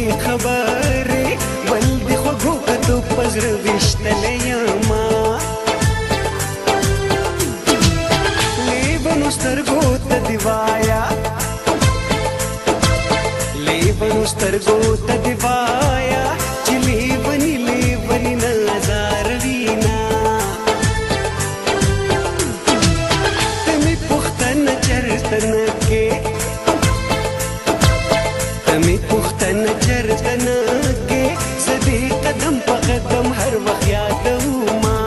دی خبرې بل د خوږو کتو په زړه ویشتلی یما لیونو سترګو ته دې وایا لیونو سترګو ته دې وایا چې لیوني لیوني نظر وینا ته مې پوښتنه چېرته نه کې می پوښتنه چېرته نه کې زه دې قدم په قدم هر وخت یادوما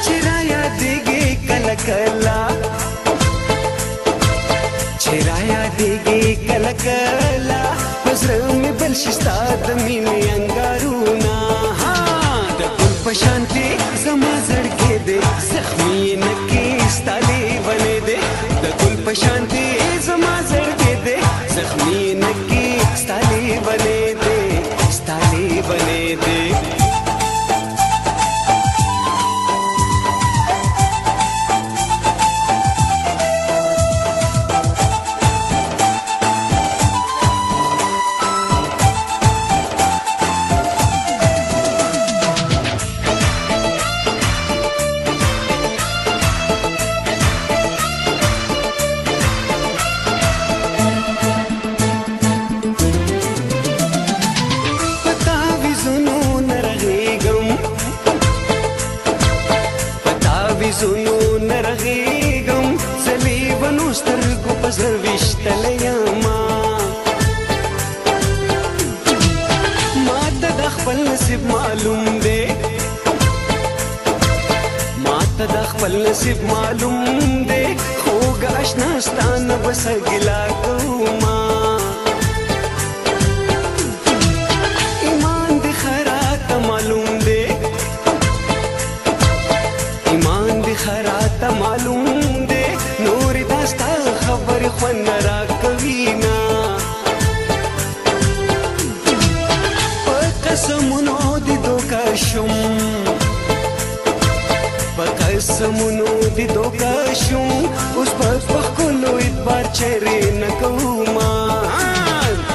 چې رایادېږې کله کله چې رایادېږې کله کله په زړه مې بل شي ستا د مینې انګارونه د ګل په شانتې زما زړګی دی زخمي یې نه کې ستا لیونی دی د ګل په شانتې زما زړګی دی زخمي نه کې ستا لیونی دی ستا لیونی دی زونو نرغېږم زه لیونو سترګو په زړه ویشتلی یما ماته د خپل نصیب معلوم دی ماته د خپل نصیب معلوم دی خوږ اشنا ستا نه به څه ګیله کومه ایمان دې خراته معلوم دی ایمان دی خراته معلوم دی نورې دا ستا خبرې خوند نه راکوي نه په قسمونو دې دوکه شوم په قسمونو دې دوکه شوم اوس په ښکلو اعتبار چیرې نه کومه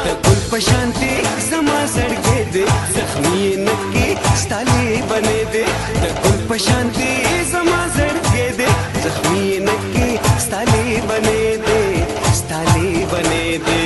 د ګل په شانتې زما زړګی دی زخمي یې نه کې ستا لیونی دی د ګل په شانتې زما زړګی دی زخمي یې نه کې ستا لیونی دی ستا لیونی دی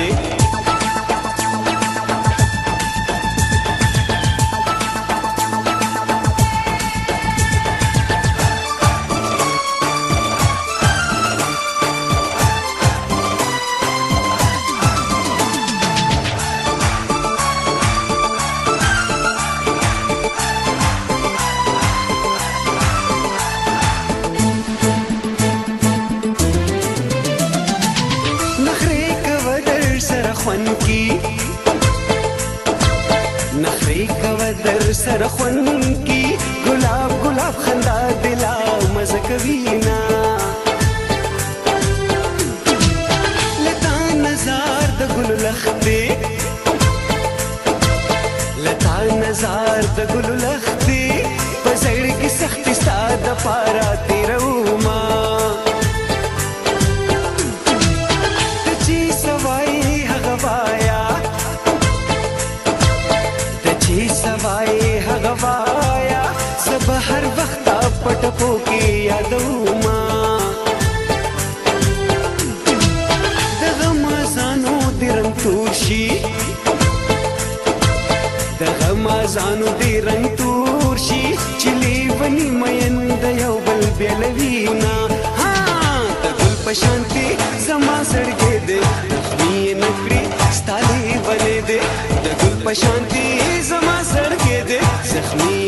خوند کی نخری کوه در سره خوند کی ګلاب ګلاب خندا دلا مزه کوي نا لتا نظر د ګل لختې لتا نظر د ګل لختې په زړه کې سختي ستا د پاره تیروما سوای هغه وایا سبا هر وخت پټپو کې یادوما د غمازانو د رنګ تور شي د غمازانو د رنګ تور شي چې لیوني مین د یو بل بیلوینا د ګل په شانتې زما زړګی دی زخمي یې نه کړي ستا لیونی دی د ګل په شانتې زما زړګی دی زخمي